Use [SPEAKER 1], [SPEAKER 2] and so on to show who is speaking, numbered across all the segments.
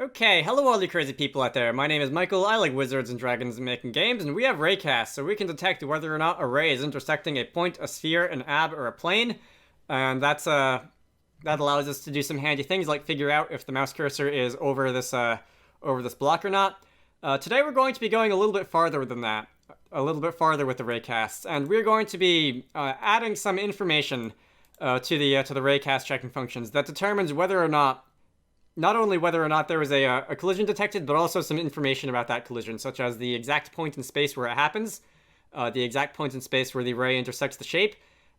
[SPEAKER 1] Okay, hello all you crazy people out there. My name is Michael, I like wizards and dragons and making games, and we have Raycast, so we can detect whether or not a ray is intersecting a point, a sphere, an ab, or a plane. And that allows us to do some handy things like figure out if the mouse cursor is over this block or not. Today we're going to be going a little bit farther than that. A little bit farther with the Raycasts, and we're going to be adding some information to the Raycast checking functions that determines whether or not only whether or not there was a collision detected, but also some information about that collision, such as the exact point in space where it happens, the exact point in space where the ray intersects the shape,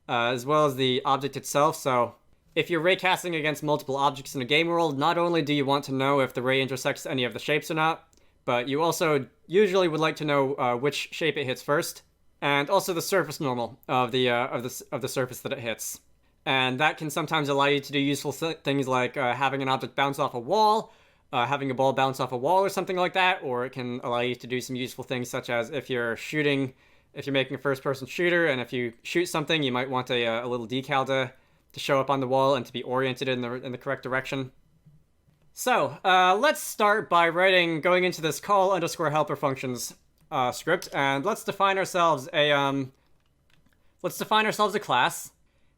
[SPEAKER 1] as well as the object itself. So if you're raycasting against multiple objects in a game world, not only do you want to know if the ray intersects any of the shapes or not, but you also usually would like to know which shape it hits first, and also the surface normal of the surface that it hits. And that can sometimes allow you to do useful things like having an object bounce off a wall, having a ball bounce off a wall or something like that, or it can allow you to do some useful things such as if you're making a first-person shooter, and if you shoot something, you might want a little decal to show up on the wall and to be oriented in the correct direction. So let's start by going into this call_helper functions script, and let's define ourselves a class.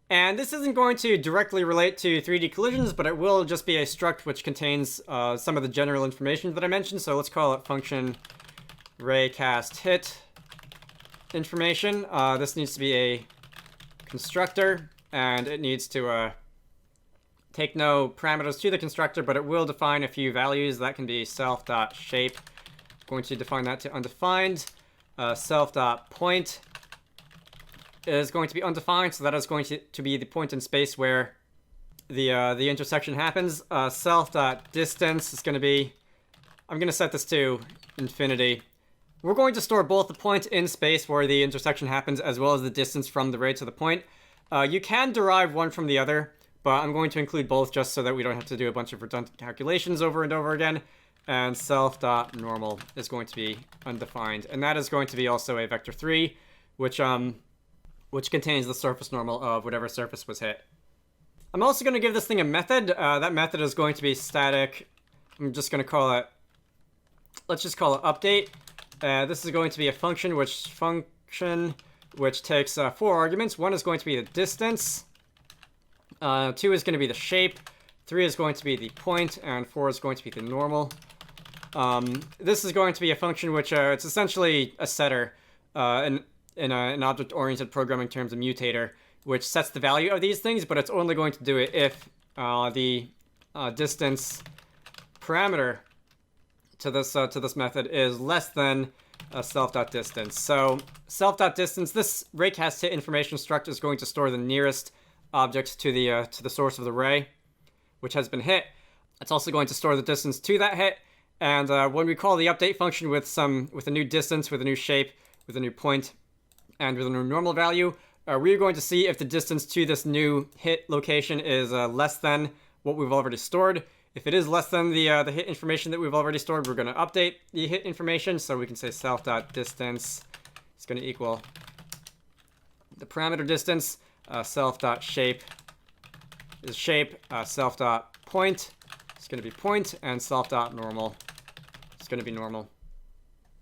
[SPEAKER 1] And this isn't going to directly relate to 3D collisions, but it will just be a struct which contains some of the general information that I mentioned. So let's call it function raycast hit information. This needs to be a constructor, and it needs to take no parameters to the constructor, but it will define a few values. That can be self.shape. Going to define that to undefined. Self.point is going to be undefined, so that is going to be the point in space where the intersection happens. Self.distance is going to be, I'm going to set this to infinity. We're going to store both the point in space where the intersection happens as well as the distance from the ray to the point. You can derive one from the other, but I'm going to include both just so that we don't have to do a bunch of redundant calculations over and over again. And self.normal is going to be undefined, and that is going to be also a vector 3, which contains the surface normal of whatever surface was hit. I'm also going to give this thing a method. That method is going to be static. I'm just going to call it, let's just call it update. This is going to be a function which takes 4 arguments. 1 is going to be the distance. 2 is going to be the shape. 3 is going to be the point, and 4 is going to be the normal. This is going to be a function which it's essentially a setter, in an object-oriented programming terms, a mutator, which sets the value of these things, but it's only going to do it if the distance parameter to this method is less than self.distance. So self.distance, this raycast hit information struct is going to store the nearest object to the source of the ray, which has been hit. It's also going to store the distance to that hit, and when we call the update function with a new distance, with a new shape, with a new point, and with a new normal value, we're going to see if the distance to this new hit location is less than what we've already stored. If it is less than the hit information that we've already stored, we're going to update the hit information. So we can say self.distance is going to equal the parameter distance. Self.shape is shape. Self.point is going to be point, and self.normal is going to be normal.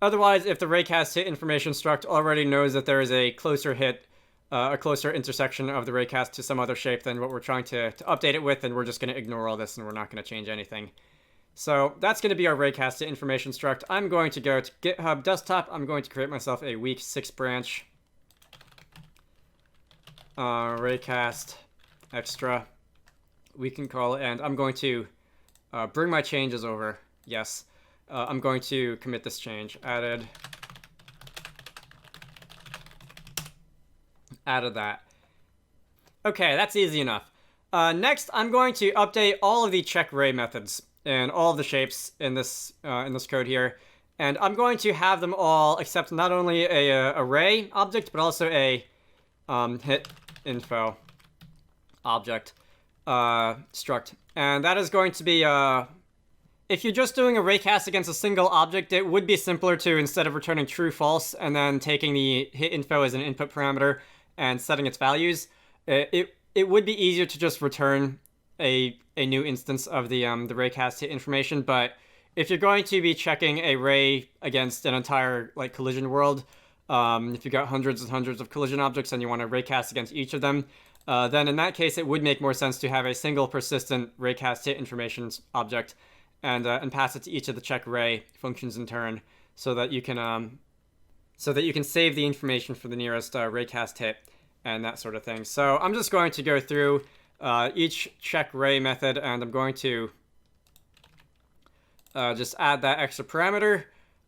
[SPEAKER 1] Otherwise, if the raycast hit information struct already knows that there is a closer intersection of the raycast to some other shape than what we're trying to update it with, then we're just going to ignore all this and we're not going to change anything. So that's going to be our raycast hit information struct. I'm going to go to GitHub desktop. I'm going to create myself a weak 6 branch raycast extra, we can call it, and I'm going to bring my changes over. Yes. I'm going to commit this change. Added that. Okay, that's easy enough. Next, I'm going to update all of the check ray methods and all of the shapes in this code here, and I'm going to have them all accept not only a array object but also a hit info object struct, and that is going to be if you're just doing a raycast against a single object, it would be simpler to, instead of returning true, false, and then taking the hit info as an input parameter and setting its values, it would be easier to just return a a new instance of the raycast hit information. But if you're going to be checking a ray against an entire like collision world, if you've got hundreds and hundreds of collision objects and you want to raycast against each of them, then in that case it would make more sense to have a single persistent raycast hit information object and pass it to each of the check ray functions in turn, so that you can save the information for the nearest raycast hit and that sort of thing. So I'm just going to go through each check ray method, and I'm going to just add that extra parameter.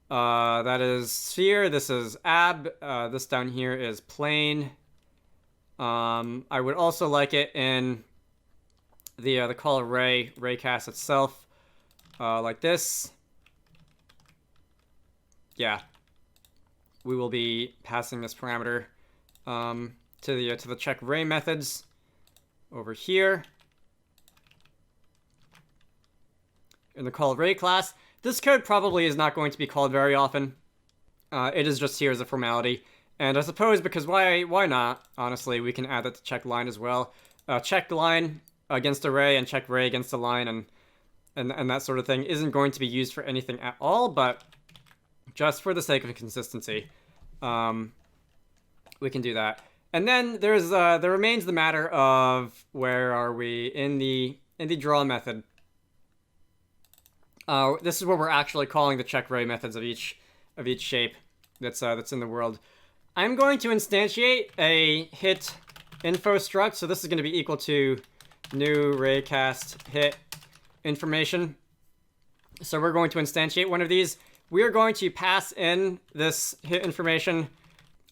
[SPEAKER 1] That is sphere. This is ab. This down here is plane. I would also like it in the call array raycast itself, like this. Yeah, we will be passing this parameter to the check ray methods over here in the call array class. This code probably is not going to be called very often. It is just here as a formality. And I suppose because why not? Honestly, we can add that to check line as well. Check line against array and check ray against a line and that sort of thing isn't going to be used for anything at all, but just for the sake of consistency, we can do that. And then there remains the matter of where are we in the draw method. This is where we're actually calling the check ray methods of each shape that's in the world. I'm going to instantiate a hit info struct, so this is going to be equal to new raycast hit information. So we're going to instantiate one of these. We are going to pass in this hit information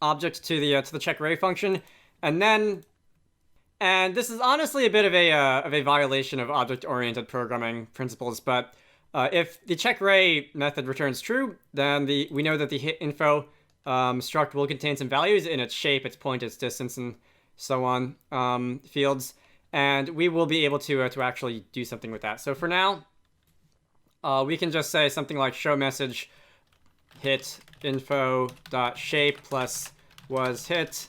[SPEAKER 1] object to the check ray function, and this is honestly a bit of a violation of object-oriented programming principles, but if the check ray method returns true, then we know that the hit info struct will contain some values in its shape, its point, its distance, and so on fields, and we will be able to actually do something with that. So for now, we can just say something like show message hit info dot shape plus was hit.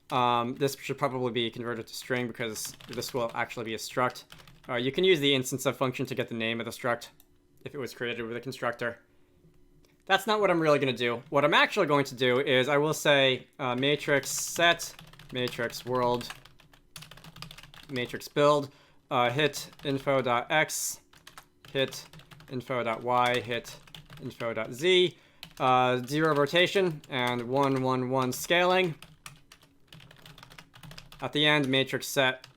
[SPEAKER 1] This should probably be converted to string because this will actually be a struct. You can use the instance of function to get the name of the struct if it was created with a constructor. That's not what I'm really going to do. What I'm actually going to do is I will say matrix set matrix world matrix build hit info.x hit info.y hit info.z 0 rotation and 1 1 1 scaling. At the end, matrix set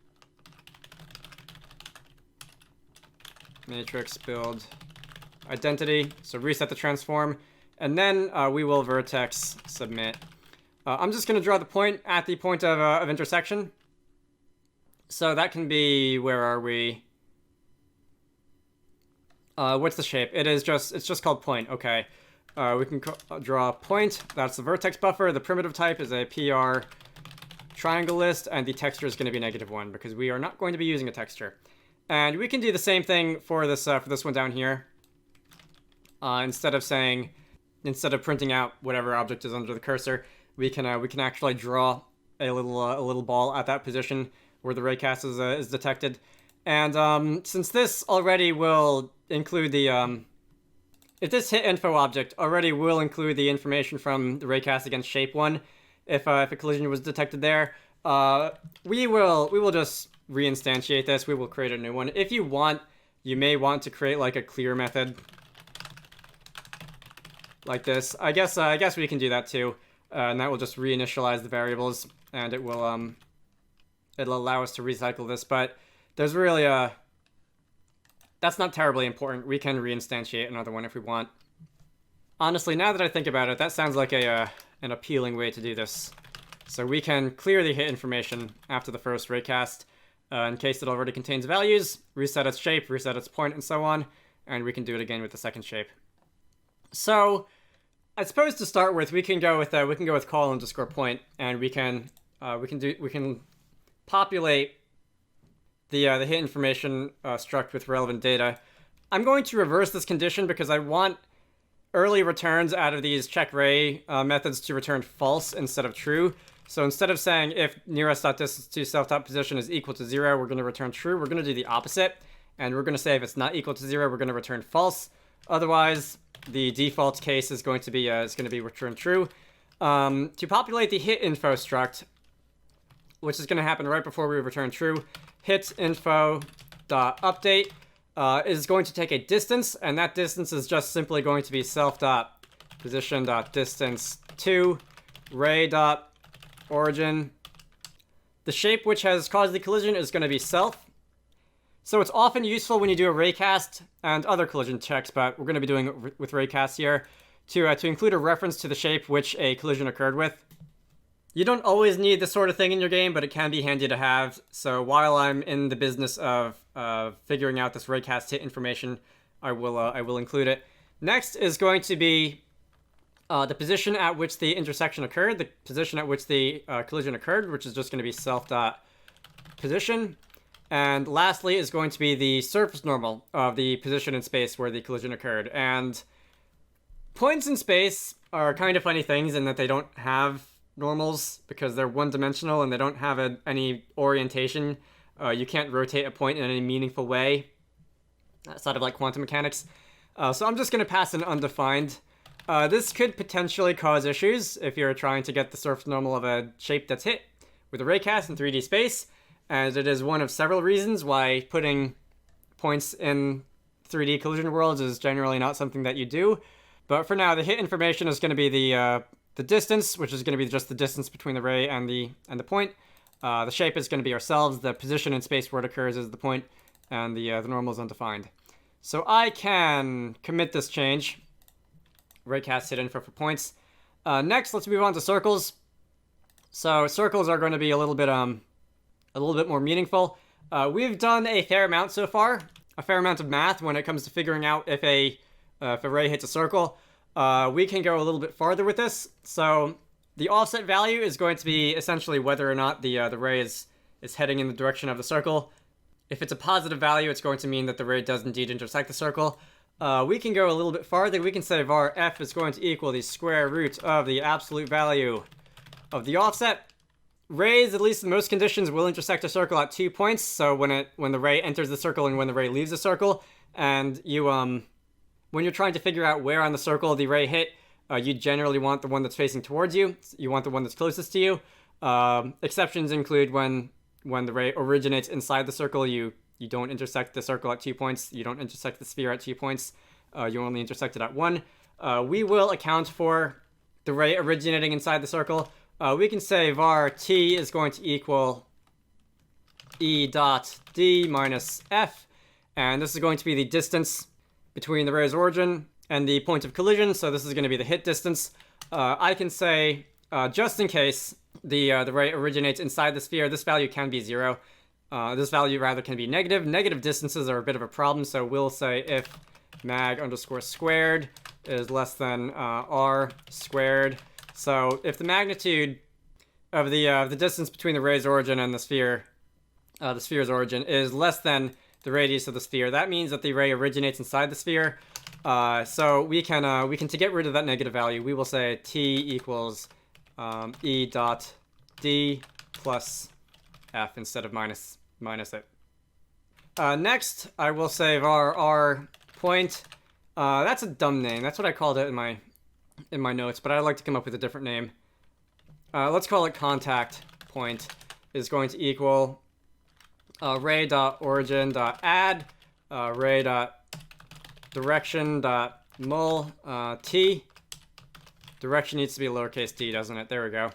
[SPEAKER 1] matrix build identity, so reset the transform, and then we will vertex submit. I'm just going to draw the point at the point of intersection. So that can be, where are we? What's the shape? It's just called point. Okay. We can draw a point. That's the vertex buffer. The primitive type is a PR triangle list, and the texture is going to be -1 because we are not going to be using a texture. And we can do the same thing for this one down here. Instead of printing out whatever object is under the cursor, we can actually draw a little ball at that position where the raycast is detected. And since this already will include the if this hit info object already will include the information from the raycast against shape 1, if a collision was detected there, we will just reinstantiate this. We will create a new one. If you want, you may want to create like a clear method like this. I guess we can do that too, and that will just reinitialize the variables, and it'll allow us to recycle this. But there's really that's not terribly important. We can reinstantiate another one if we want. Honestly, now that I think about it, that sounds like an appealing way to do this. So we can clear the hit information after the first raycast in case it already contains values, reset its shape, reset its point, and so on, and we can do it again with the second shape. So I suppose to start with, we can go with call underscore point, and we can populate the hit information struct with relevant data. I'm going to reverse this condition because I want early returns out of these check ray methods to return false instead of true. So instead of saying if nearest.distance to self.position is equal to 0, we're going to return true. We're going to do the opposite. and we're going to say if it's not equal to 0, we're going to return false. Otherwise, the default case is going to be return true. To populate the hit info struct, which is going to happen right before we return true, hit info.update is going to take a distance, and that distance is just simply going to be self.position.distance to ray.origin. The shape which has caused the collision is going to be self. So it's often useful when you do a raycast and other collision checks, but we're going to be doing it with raycast here, to include a reference to the shape which a collision occurred with. You don't always need this sort of thing in your game, but it can be handy to have. So while I'm in the business of figuring out this raycast hit information, I will include it. Next is going to be the position at which the intersection occurred, the position at which the collision occurred, which is just going to be self.position. And lastly is going to be the surface normal of the position in space where the collision occurred. And points in space are kind of funny things in that they don't have normals because they're one-dimensional and they don't have any orientation. You can't rotate a point in any meaningful way outside of like quantum mechanics. So I'm just going to pass an undefined. This could potentially cause issues if you're trying to get the surface normal of a shape that's hit with a raycast in 3D space, as it is one of several reasons why putting points in 3D collision worlds is generally not something that you do. But for now, the hit information is going to be the distance, which is going to be just the distance between the ray and the point. The shape is going to be ourselves. The position in space where it occurs is the point, and the normal is undefined. So I can commit this change. Raycast hit info for points. Next, let's move on to circles. So circles are going to be a little bit more meaningful. We've done a fair amount so far, a fair amount of math when it comes to figuring out if a ray hits a circle. We can go a little bit farther with this. So the offset value is going to be essentially whether or not the ray is heading in the direction of the circle. If it's a positive value, it's going to mean that the ray does indeed intersect the circle. We can go a little bit farther. We can say var f is going to equal the square root of the absolute value of the offset. Rays, at least in most conditions, will intersect a circle at 2 points. So when the ray enters the circle and when the ray leaves the circle, and you when you're trying to figure out where on the circle the ray hit, you generally want the one that's facing towards you. You want the one that's closest to you. Exceptions include when the ray originates inside the circle, you don't intersect the circle at 2 points. You don't intersect the sphere at 2 points. You only intersect it at 1. We will account for the ray originating inside the circle. We can say var t is going to equal e dot d minus f, and this is going to be the distance between the ray's origin and the point of collision, so this is going to be the hit distance. I can say, just in case the ray originates inside the sphere, this value can be 0. This value rather can be negative. Negative distances are a bit of a problem, so we'll say if mag underscore squared is less than r squared. So if the magnitude of the distance between the ray's origin and the sphere's origin is less than the radius of the sphere, that means that the ray originates inside the sphere. So we can to get rid of that negative value, we will say t equals e dot d plus f instead of minus it. Next, I will say var r point. That's a dumb name. That's what I called it in my notes, but I'd like to come up with a different name. Let's call it contact point is going to equal ray.origin.add ray.direction.mul t. Direction needs to be lowercase d, doesn't it? There we go.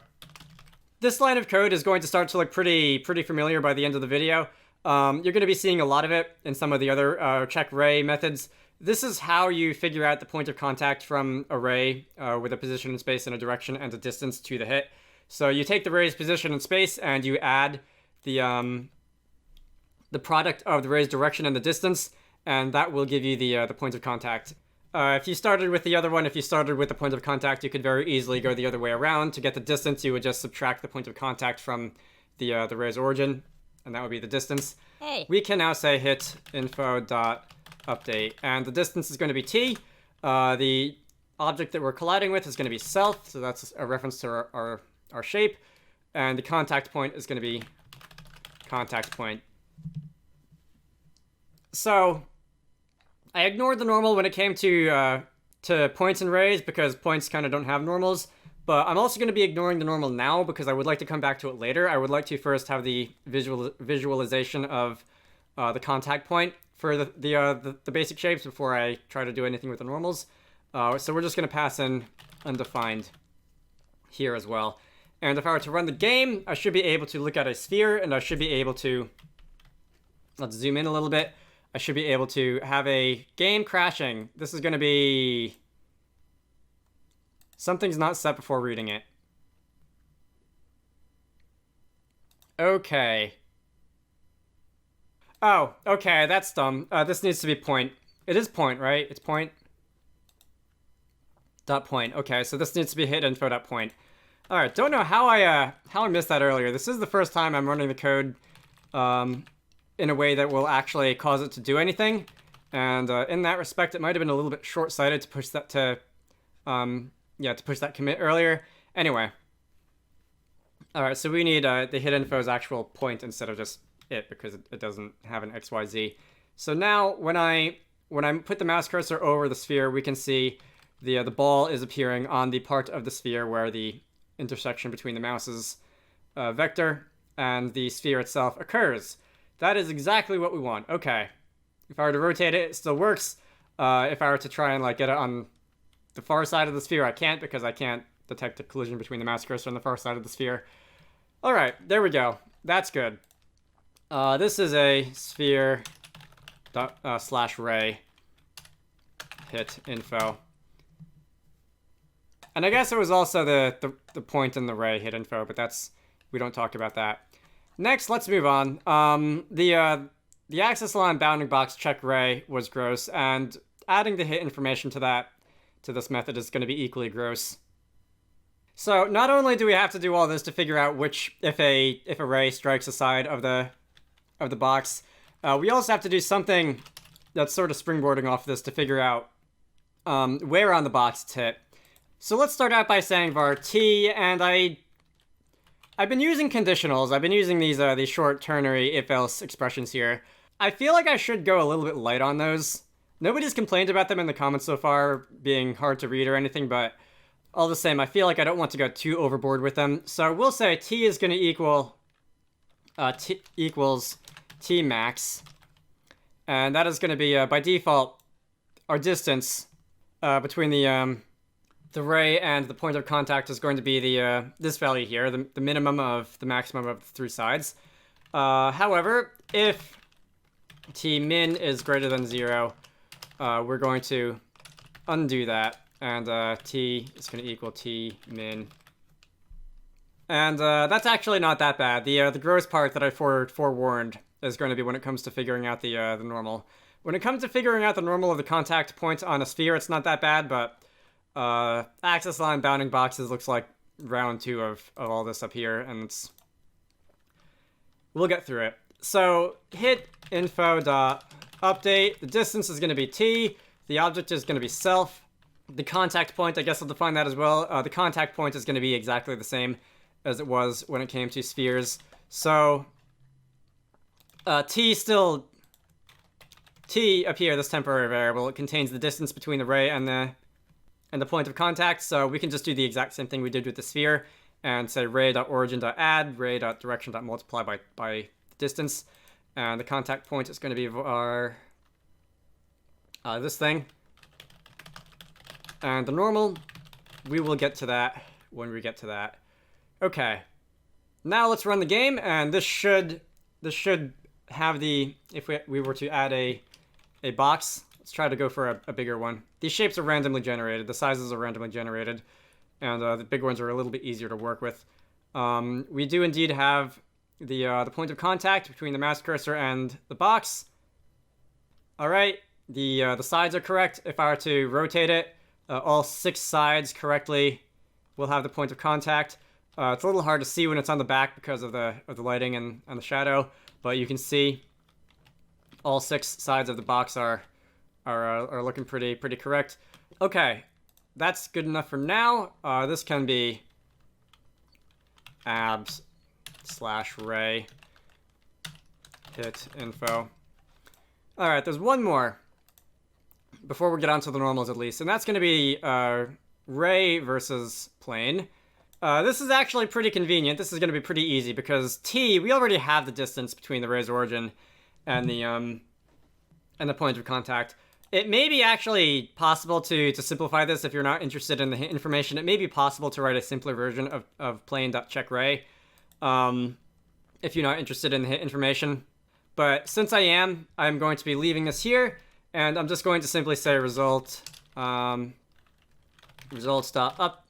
[SPEAKER 1] This line of code is going to start to look pretty familiar by the end of the video. You're going to be seeing a lot of it in some of the other check ray methods. This is how you figure out the point of contact from a ray with a position in space and a direction and a distance to the hit. So you take the ray's position in space and you add the product of the ray's direction and the distance, and that will give you the point of contact. If you started with the other one, if you started with the point of contact, you could very easily go the other way around. To get the distance, you would just subtract the point of contact from the ray's origin, and that would be the distance.
[SPEAKER 2] Hey.
[SPEAKER 1] We can now say hit info.update, and the distance is going to be t. The object that we're colliding with is going to be self, so that's a reference to our shape, and the contact point is going to be contact point. So I ignored the normal when it came to points and rays because points kind of don't have normals. But I'm also going to be ignoring the normal now because I would like to come back to it later. I would like to first have the visualization of the contact point for the basic shapes before I try to do anything with the normals. So we're just going to pass in undefined here as well. And if I were to run the game, I should be able to look at a sphere, and I should be able to, let's zoom in a little bit. I should be able to have a game crashing. This is going to be, something's not set before reading it. Okay. Oh, okay, that's dumb. This needs to be point. It is point, right? It's point. Dot point. Okay, so this needs to be hit info dot point. All right, don't know how I missed that earlier. This is the first time I'm running the code in a way that will actually cause it to do anything. And in that respect, it might have been a little bit short-sighted to push that to push that commit earlier. Anyway. All right, so we need the hit info's actual point instead of just it because it doesn't have an XYZ. So now when I put the mouse cursor over the sphere, we can see the ball is appearing on the part of the sphere where the intersection between the mouse's vector and the sphere itself occurs. That is exactly what we want. Okay. If I were to rotate it, it still works. If I were to try and get it on the far side of the sphere, I can't because I can't detect a collision between the mouse cursor and the far side of the sphere. All right, there we go. That's good. This is a sphere slash ray hit info. And I guess it was also the point in the ray hit info, but we don't talk about that. Next, let's move on. The access line bounding box check ray was gross, and adding the hit information to this method is going to be equally gross. So not only do we have to do all this to figure out if a ray strikes a side of the box, we also have to do something that's sort of springboarding off this to figure out where on the box it's hit. So let's start out by saying var t, and I've been using conditionals. I've been using these short ternary if-else expressions here. I feel like I should go a little bit light on those. Nobody's complained about them in the comments so far being hard to read or anything, but all the same, I feel like I don't want to go too overboard with them. So we'll say t is going to equal t equals t max, and that is going to be by default our distance between the ray and the point of contact is going to be this value here, the minimum of the maximum of the three sides. However, if t min is greater than 0, we're going to undo that, and t is going to equal t min. And that's actually not that bad. The gross part that I forewarned is going to be when it comes to figuring out the normal. When it comes to figuring out the normal of the contact point on a sphere, it's not that bad, but access line bounding boxes looks like round 2 of all this up here, and we'll get through it. So hit info dot update. The distance is going to be t. The object is going to be self. The contact point, I guess I'll define that as well. The contact point is going to be exactly the same as it was when it came to spheres. So t up here, this temporary variable, it contains the distance between the ray and the point of contact, so we can just do the exact same thing we did with the sphere and say ray.origin.add, ray.direction.multiply by the distance, and the contact point is going to be our this thing, and the normal, we will get to that when we get to that. Okay, now let's run the game, and this should have if we were to add a box. Let's try to go for a bigger one. These shapes are randomly generated. The sizes are randomly generated. And the big ones are a little bit easier to work with. We do indeed have the point of contact between the mouse cursor and the box. All right, the sides are correct. If I were to rotate it, all 6 sides correctly will have the point of contact. It's a little hard to see when it's on the back because of the lighting and the shadow, but you can see all 6 sides of the box are looking pretty correct. Okay, that's good enough for now. This can be abs /ray hit info. All right, there's one more before we get onto the normals at least, and that's going to be ray versus plane. This is actually pretty convenient. This is going to be pretty easy because t, we already have the distance between the ray's origin and the point of contact. It may be actually possible to simplify this if you're not interested in the hit information. It may be possible to write a simpler version of plane.checkRay if you're not interested in the hit information. But since I am, I'm going to be leaving this here, and I'm just going to simply say result results.up.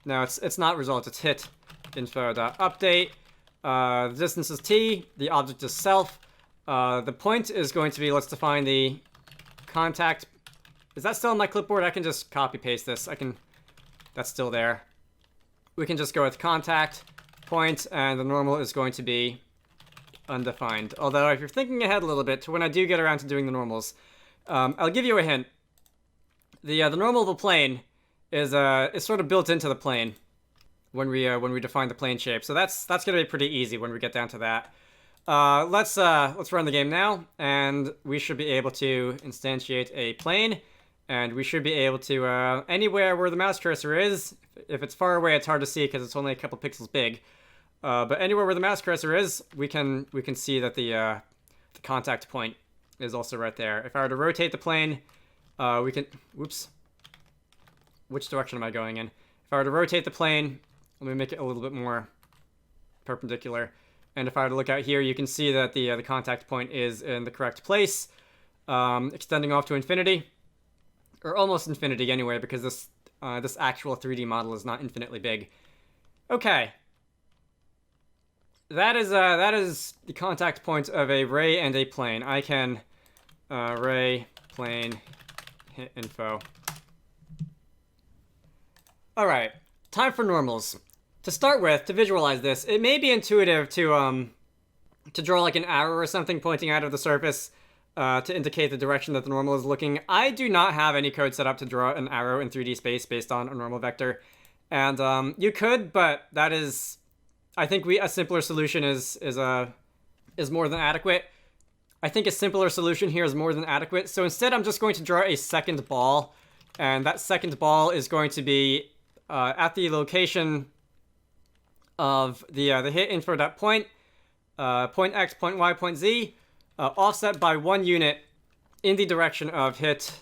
[SPEAKER 1] No, it's not result, it's hit info.update. The distance is t, the object is self. The point is going to be, let's define the contact. Is that still on my clipboard? I can just copy paste this. That's still there. We can just go with contact, point, and the normal is going to be undefined. Although if you're thinking ahead a little bit to when I do get around to doing the normals, I'll give you a hint. The normal of a plane is sort of built into the plane when we define the plane shape. So that's gonna be pretty easy when we get down to that. Let's run the game now, and we should be able to instantiate a plane, and we should be able to anywhere where the mouse cursor is. If it's far away, it's hard to see because it's only a couple pixels big. But anywhere where the mouse cursor is, we can see that the contact point is also right there. If I were to rotate the plane, we can. Whoops. Which direction am I going in? If I were to rotate the plane, let me make it a little bit more perpendicular. And if I were to look out here, you can see that the contact point is in the correct place, extending off to infinity, or almost infinity anyway, because this actual 3D model is not infinitely big. Okay, that is the contact point of a ray and a plane. I can ray plane hit info. All right, time for normals. To start with, to visualize this, it may be intuitive to draw like an arrow or something pointing out of the surface to indicate the direction that the normal is looking. I do not have any code set up to draw an arrow in 3D space based on a normal vector. And you could, but that is, I think a simpler solution is more than adequate. I think a simpler solution here is more than adequate. So instead, I'm just going to draw a second ball, and that second ball is going to be at the location of the hit info.point, point x, point y, point z, offset by 1 unit in the direction of hit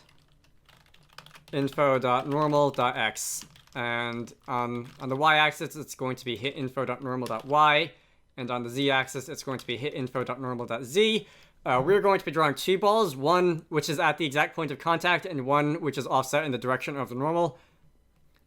[SPEAKER 1] info.normal.x. And on the y-axis, it's going to be hit info.normal.y, and on the z-axis, it's going to be hit info.normal.z. We're going to be drawing 2 balls, one which is at the exact point of contact, and one which is offset in the direction of the normal.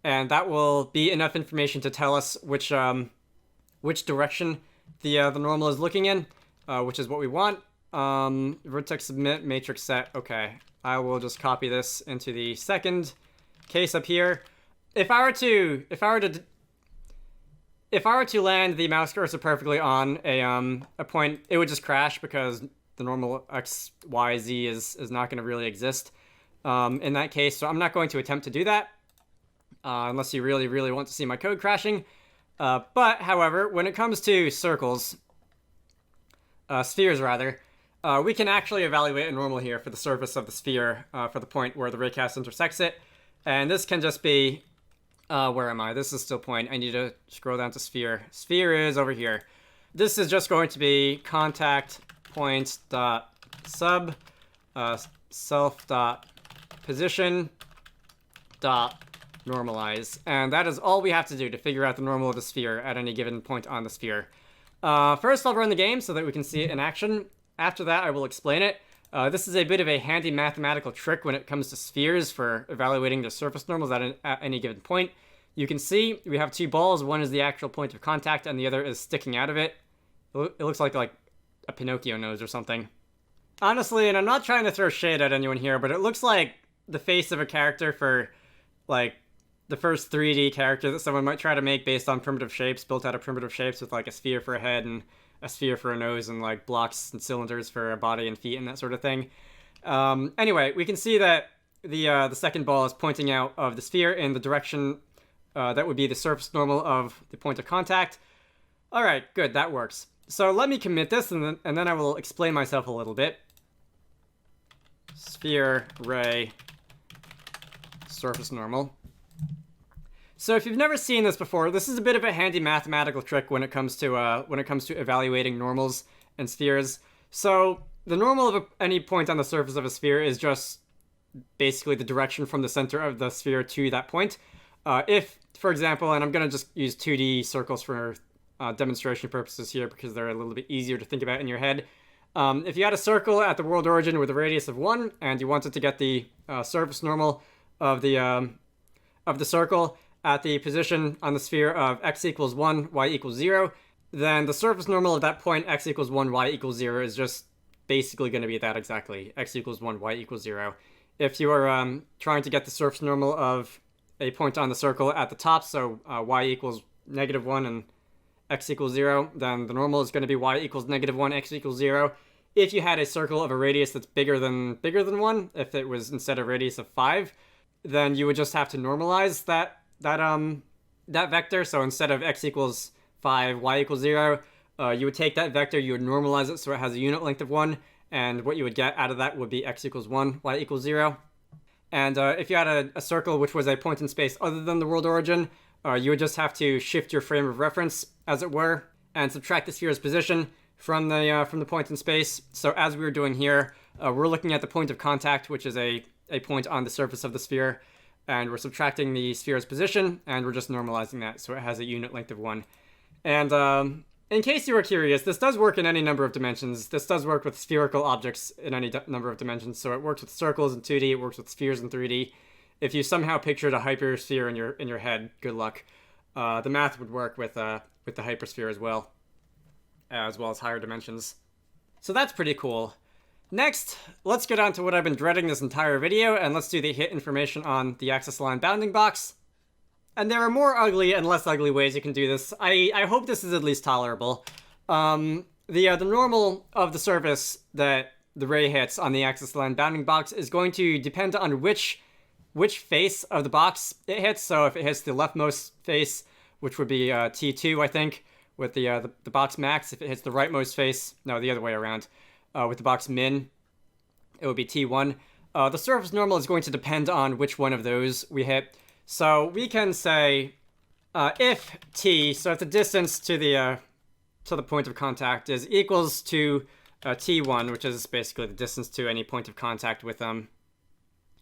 [SPEAKER 1] And that will be enough information to tell us which direction the normal is looking in, which is what we want. Vertex submit matrix set. Okay, I will just copy this into the second case up here. If I were to land the mouse cursor perfectly on a point, it would just crash because the normal x, y, z is not going to really exist in that case. So I'm not going to attempt to do that. Unless you really, really want to see my code crashing. But, however, when it comes to circles, spheres rather, we can actually evaluate a normal here for the surface of the sphere for the point where the raycast intersects it. And this can just be, where am I? This is still point. I need to scroll down to sphere. Sphere is over here. This is just going to be contact point dot sub self dot position dot normalize, and that is all we have to do to figure out the normal of the sphere at any given point on the sphere. First, I'll run the game so that we can see it in action. After that, I will explain it. This is a bit of a handy mathematical trick when it comes to spheres for evaluating the surface normals at any given point. You can see we have 2 balls. One is the actual point of contact, and the other is sticking out of it. It looks like a Pinocchio nose or something. Honestly, and I'm not trying to throw shade at anyone here, but it looks like the face of a character for, like, the first 3D character that someone might try to make based on primitive shapes, built out of primitive shapes with like a sphere for a head and a sphere for a nose and like blocks and cylinders for a body and feet and that sort of thing. Anyway, we can see that the second ball is pointing out of the sphere in the direction that would be the surface normal of the point of contact. All right, good, that works. So let me commit this and then I will explain myself a little bit. sphere, ray, surface normal. So if you've never seen this before, this is a bit of a handy mathematical trick when it comes to evaluating normals and spheres. So the normal of any point on the surface of a sphere is just basically the direction from the center of the sphere to that point. If, for example, and I'm going to just use 2D circles for demonstration purposes here because they're a little bit easier to think about in your head. If you had a circle at the world origin with a radius of 1 and you wanted to get the surface normal of the circle at the position on the sphere of x equals 1, y equals 0, then the surface normal of that point, x equals 1, y equals 0, is just basically going to be that exactly, x equals 1, y equals 0. If you are trying to get the surface normal of a point on the circle at the top, so y equals -1 and x equals 0, then the normal is going to be y equals -1, x equals 0. If you had a circle of a radius that's bigger than 1, if it was instead of radius of 5, then you would just have to normalize that vector. So instead of x equals 5, y equals 0, you would take that vector, you would normalize it so it has a unit length of 1, and what you would get out of that would be x equals 1, y equals 0. And if you had a circle which was a point in space other than the world origin, you would just have to shift your frame of reference, as it were, and subtract the sphere's position from the point in space. So as we were doing here, we're looking at the point of contact, which is a point on the surface of the sphere, and we're subtracting the sphere's position, and we're just normalizing that so it has a unit length of 1. And in case you were curious, this does work in any number of dimensions. This does work with spherical objects in any number of dimensions. So it works with circles in 2D, it works with spheres in 3D. If you somehow pictured a hypersphere in your head, good luck. The math would work with the hypersphere as well as higher dimensions. So that's pretty cool. Next, let's get on to what I've been dreading this entire video, and let's do the hit information on the axis line bounding box. And there are more ugly and less ugly ways you can do this. I hope this is at least tolerable. The normal of the surface that the ray hits on the axis line bounding box is going to depend on which face of the box it hits. So if it hits the leftmost face, which would be T2, I think, with the box max. If it hits the rightmost face, no, the other way around, with the box min, it would be T1. The surface normal is going to depend on which one of those we hit. So we can say if t, so if the distance to the point of contact is equals to t1, which is basically the distance to any point of contact with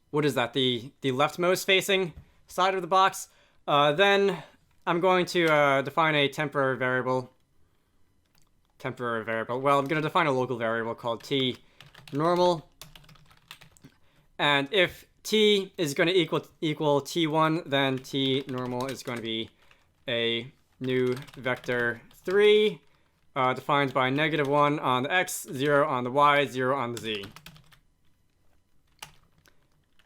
[SPEAKER 1] what is that, the leftmost facing side of the box, then I'm going to define a temporary variable. Well, I'm going to define a local variable called t normal, and if t is going to equal t1, then t normal is going to be a new vector 3, defined by -1 on the x, 0 on the y, 0 on the z.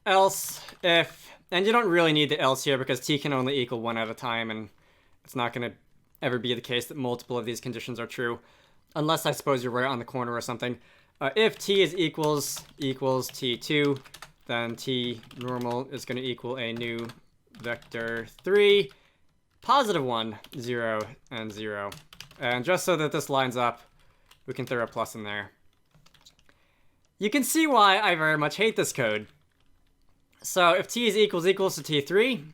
[SPEAKER 1] Else, if, and you don't really need the else here because t can only equal 1 at a time, and it's not going to ever be the case that multiple of these conditions are true, unless I suppose you're right on the corner or something. If t is equals t2, then t normal is going to equal a new vector 3, +1, 0, and 0. And just so that this lines up, we can throw a plus in there. You can see why I very much hate this code. So if t is equals to t3,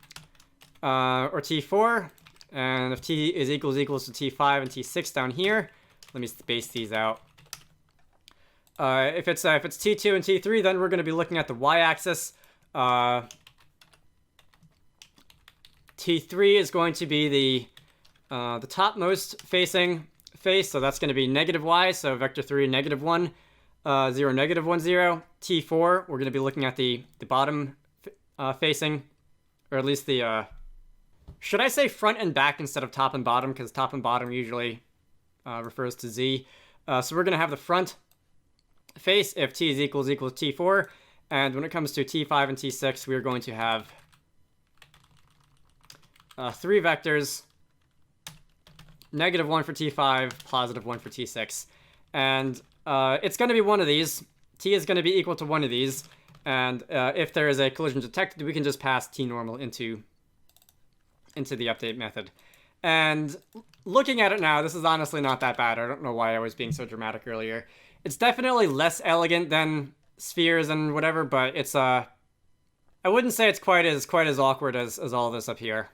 [SPEAKER 1] or t4, and if t is equals to t5 and t6 down here, let me space these out. If it's t2 and t3, then we're going to be looking at the y-axis. T3 is going to be the topmost facing face, so that's going to be -y, so vector 3, -1, 0, -1, 0. T4, we're going to be looking at the bottom facing, or at least the, should I say front and back instead of top and bottom, because top and bottom usually refers to z. So we're going to have the front face if t is equals t4, and when it comes to t5 and t6, we're going to have 3 vectors, -1 for t5, +1 for t6, and it's going to be one of these. T is going to be equal to one of these, and if there is a collision detected, we can just pass t normal into the update method. And looking at it now, this is honestly not that bad. I don't know why I was being so dramatic earlier. It's definitely less elegant than spheres and whatever, but it's I wouldn't say it's quite as awkward as all this up here.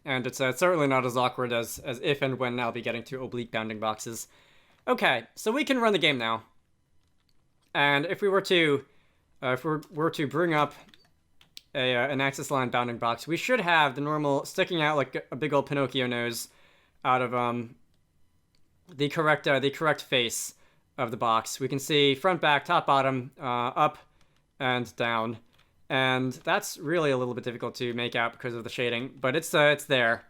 [SPEAKER 1] And it's certainly not as awkward as if and when I'll be getting to oblique bounding boxes. Okay, so we can run the game now. And if we were to bring up an axis line bounding box, we should have the normal sticking out like a big old Pinocchio nose out of the correct face of the box. We can see front, back, top, bottom, up, and down. And that's really a little bit difficult to make out because of the shading, but it's there.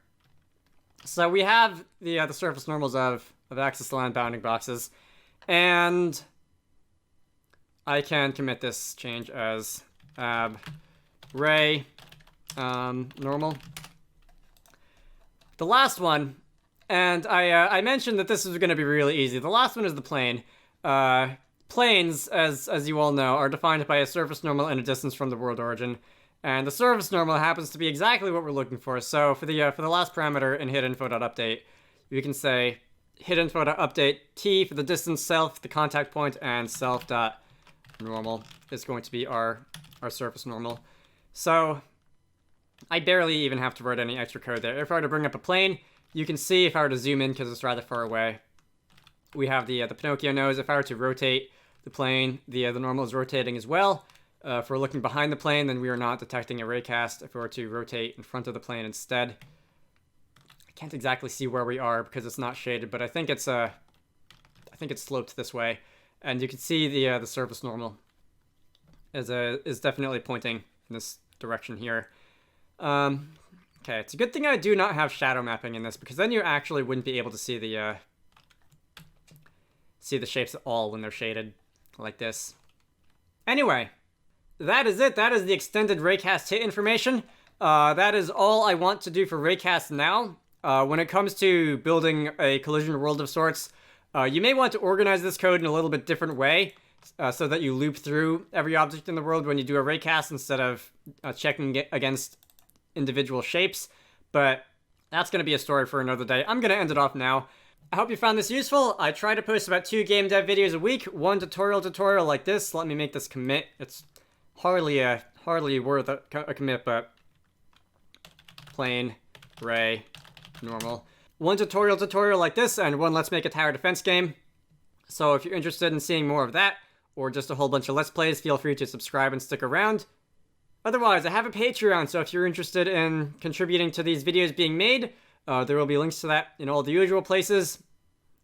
[SPEAKER 1] So we have the surface normals of axis line bounding boxes, and I can commit this change as ray normal. The last one, and I mentioned that this is going to be really easy. The last one is the plane. Planes, as you all know, are defined by a surface normal and a distance from the world origin, and the surface normal happens to be exactly what we're looking for. So for the last parameter in hit_info.update, we can say hit_info.update t for the distance self, the contact point, and self.normal is going to be our surface normal. So I barely even have to write any extra code there. If I were to bring up a plane, you can see if I were to zoom in because it's rather far away, we have the Pinocchio nose. If I were to rotate the plane, the normal is rotating as well. If we're looking behind the plane, then we are not detecting a raycast. If we were to rotate in front of the plane instead, I can't exactly see where we are because it's not shaded, but I think it's sloped this way, and you can see the surface normal is definitely pointing in this direction here. Okay, it's a good thing I do not have shadow mapping in this, because then you actually wouldn't be able to see the shapes at all when they're shaded like this. Anyway, that is it. That is the extended Raycast hit information. That is all I want to do for Raycast now. When it comes to building a collision world of sorts, you may want to organize this code in a little bit different way, so that you loop through every object in the world when you do a Raycast instead of checking it against individual shapes. But that's going to be a story for another day. I'm going to end it off now. I hope you found this useful. I try to post about 2 game dev videos a week, 1 tutorial like this. Let me make this commit. It's hardly worth a commit, but plain ray normal. 1 tutorial like this, and 1 let's make a tower defense game. So if you're interested in seeing more of that, or just a whole bunch of let's plays, feel free to subscribe and stick around. Otherwise, I have a Patreon, so if you're interested in contributing to these videos being made, there will be links to that in all the usual places.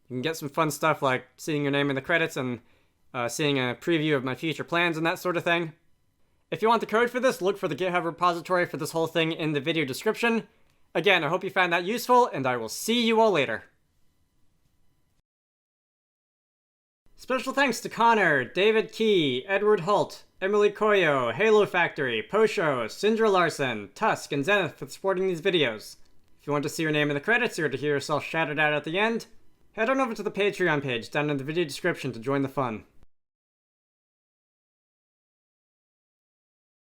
[SPEAKER 1] You can get some fun stuff like seeing your name in the credits and seeing a preview of my future plans and that sort of thing. If you want the code for this, look for the GitHub repository for this whole thing in the video description. Again, I hope you found that useful, and I will see you all later. Special thanks to Connor, David Key, Edward Holt, Emily Koyo, Halo Factory, Posho, Sindra Larson, Tusk, and Zenith for supporting these videos. If you want to see your name in the credits or to hear yourself shouted out at the end, head on over to the Patreon page down in the video description to join the fun.